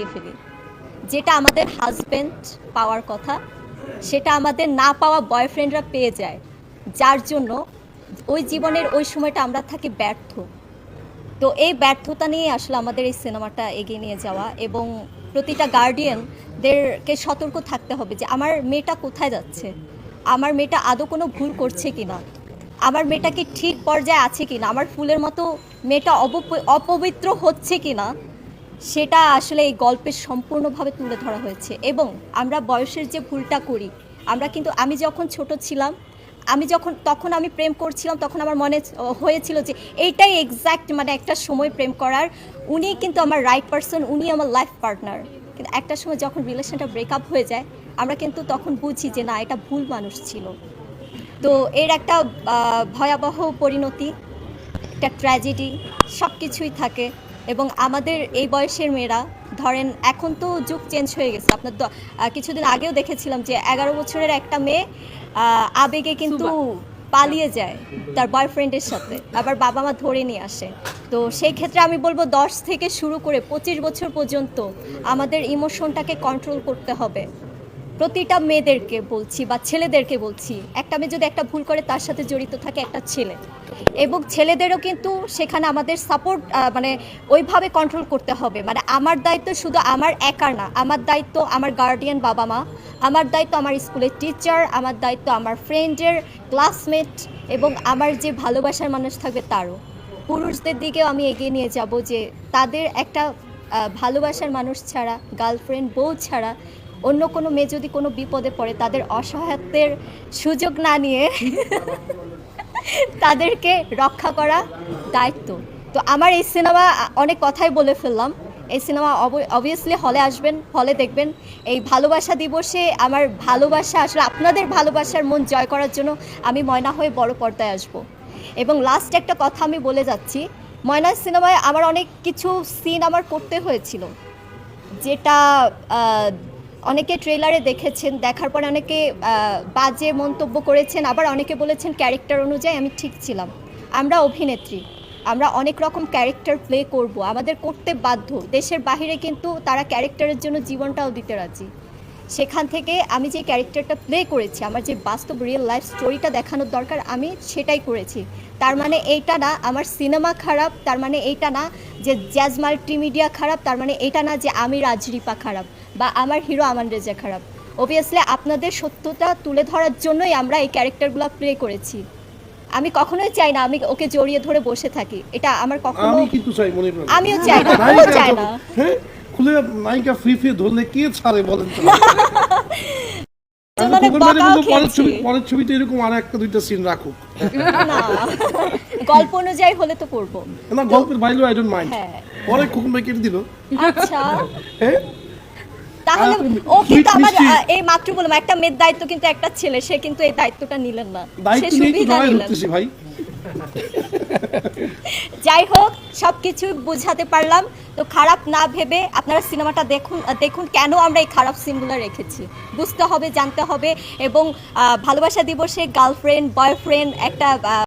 হারিয়ে ফেলি। যেটা আমাদের হাজব্যান্ড পাওয়ার কথা সেটা আমাদের না পাওয়া বয়ফ্রেন্ডরা পেয়ে যায়, যার জন্য ওই জীবনের ওই সময়টা আমরা থাকি ব্যর্থ। তো এই ব্যর্থতা নিয়ে আসলে আমাদের এই সিনেমাটা এগিয়ে নিয়ে যাওয়া, এবং প্রতিটা গার্ডিয়ানদেরকে সতর্ক থাকতে হবে যে আমার মেয়েটা কোথায় যাচ্ছে, আমার মেয়েটা আদৌ কোনো ভুল করছে কিনা, আমার মেয়েটা কি ঠিক পর্যায়ে আছে কিনা, আমার ফুলের মতো মেয়েটা অপবিত্র হচ্ছে কিনা, সেটা আসলে এই গল্পে সম্পূর্ণভাবে তুলে ধরা হয়েছে। এবং আমরা বয়সের যে ভুলটা করি, আমরা কিন্তু, আমি যখন ছোট ছিলাম, তখন আমি প্রেম করছিলাম, তখন আমার মনে হয়েছিল যে এইটাই এক্স্যাক্ট মানে একটা সময় প্রেম করার, উনি কিন্তু আমার রাইট পারসন, উনি আমার লাইফ পার্টনার। কিন্তু একটা সময় যখন রিলেশনটা ব্রেকআপ হয়ে যায়, আমরা কিন্তু তখন বুঝি যে না, এটা ভুল মানুষ ছিল। তো এর একটা ভয়াবহ পরিণতি, একটা ট্র্যাজেডি, সব কিছুই থাকে। এবং আমাদের এই বয়সের মেয়েরা, ধরেন এখন তো যুগ চেঞ্জ হয়ে গেছে, আপনার কিছুদিন আগেও দেখেছিলাম যে 11 বছরের একটা মেয়ে আবেগে কিন্তু পালিয়ে যায় তার বয়ফ্রেন্ডের সাথে, আবার বাবা মা ধরে নিয়ে আসে। তো সেই ক্ষেত্রে আমি বলবো 10 থেকে শুরু করে 25 বছর পর্যন্ত আমাদের ইমোশনটাকে কন্ট্রোল করতে হবে। প্রতিটা মেয়েদেরকে বলছি বা ছেলেদেরকে বলছি, একটা মেয়ে যদি একটা ভুল করে তার সাথে জড়িত থাকে একটা ছেলে, এবং ছেলেদেরও কিন্তু সেখানে আমাদের সাপোর্ট মানে ওইভাবে কন্ট্রোল করতে হবে। মানে আমার দায়িত্ব শুধু আমার একার না, আমার দায়িত্ব আমার গার্ডিয়ান বাবা মা, আমার দায়িত্ব আমার স্কুলের টিচার, আমার দায়িত্ব আমার ফ্রেন্ডের, ক্লাসমেট, এবং আমার যে ভালোবাসার মানুষ থাকবে তারও। পুরুষদের দিকেও আমি এগিয়ে নিয়ে যাব যে তাদের একটা ভালোবাসার মানুষ ছাড়া, গার্লফ্রেন্ড বউ ছাড়া অন্য কোনো মেয়ে যদি কোনো বিপদে পড়ে, তাদের অসহায়ত্বের সুযোগ না নিয়ে তাদেরকে রক্ষা করা দায়িত্ব। তো আমার এই সিনেমা, অনেক কথাই বলে ফেললাম, এই সিনেমা অবভিয়াসলি হলে আসবেন, হলে দেখবেন। এই ভালোবাসা দিবসে আমার ভালোবাসা, আসলে আপনাদের ভালোবাসার মন জয় করার জন্য আমি ময়না হয়ে বড় পর্দায় আসব। এবং লাস্ট একটা কথা আমি বলে যাচ্ছি, ময়না সিনেমায় আমার অনেক কিছু সিন আমার করতে হয়েছিল, যেটা অনেকে ট্রেলারে দেখেছেন, দেখার পরে অনেকে বাজে মন্তব্য করেছেন, আবার অনেকে বলেছেন ক্যারেক্টার অনুযায়ী আমি ঠিক ছিলাম। আমরা অভিনেত্রী, আমরা অনেক রকম ক্যারেক্টার প্লে করব, আমাদের করতে বাধ্য। দেশের বাহিরে কিন্তু তারা ক্যারেক্টারের জন্য জীবনটাও দিতে রাজি। সেখান থেকে আমি যে ক্যারেক্টারটা প্লে করেছি, আমার যে বাস্তব রিয়েল লাইফ স্টোরিটা দেখানোর দরকার, আমি সেটাই করেছি। তার মানে এইটা না আমার সিনেমা খারাপ, তার মানে এইটা না যে জ্যাজ মাল্টিমিডিয়া খারাপ, তার মানে এটা না যে আমি রাজরিপা খারাপ বা আমার হিরো আমান রেজা খারাপ। অবভিয়াসলি আপনাদের সত্যতা তুলে ধরার জন্যই আমরা এই ক্যারেক্টারগুলো প্লে করেছি। আমি কখনোই চাই না আমি ওকে জড়িয়ে ধরে বসে থাকি, এটা আমার কখনো, আমি কিন্তু চাই, মনে করেন আমিও চাই না, ও চায় না। হ্যাঁ, খুলে নায়িকা ফ্রি ধরলে কে ছাড়ে বলেন তো? পরের ছবিতে এরকম আর একটা দুইটা সিন রাখুক না, গল্প অনুযায়ী হলে তো করব না, গল্পের বাইরেও আই ডোন্ট মাইন্ড। পরে খোকন ভাই কেটে দিল। আচ্ছা, হ্যাঁ, তাহলে ও কিন্তু আমার এই মাত্র বললাম একটা মেয়ের দায়িত্ব কিন্তু একটা ছেলে, সে কিন্তু এই দায়িত্বটা নিলেন না, সে সুবিধা নিলেন। ভাই যাই হোক, সবকিছু বুঝাতে পারলাম। তো খারাপ না ভেবে আপনারা সিনেমাটা দেখুন কেন আমরা এই খারাপ সিনগুলো রেখেছি, বুঝতে হবে, জানতে হবে। এবং ভালোবাসা দিবসে গার্লফ্রেন্ড বয়ফ্রেন্ড একটা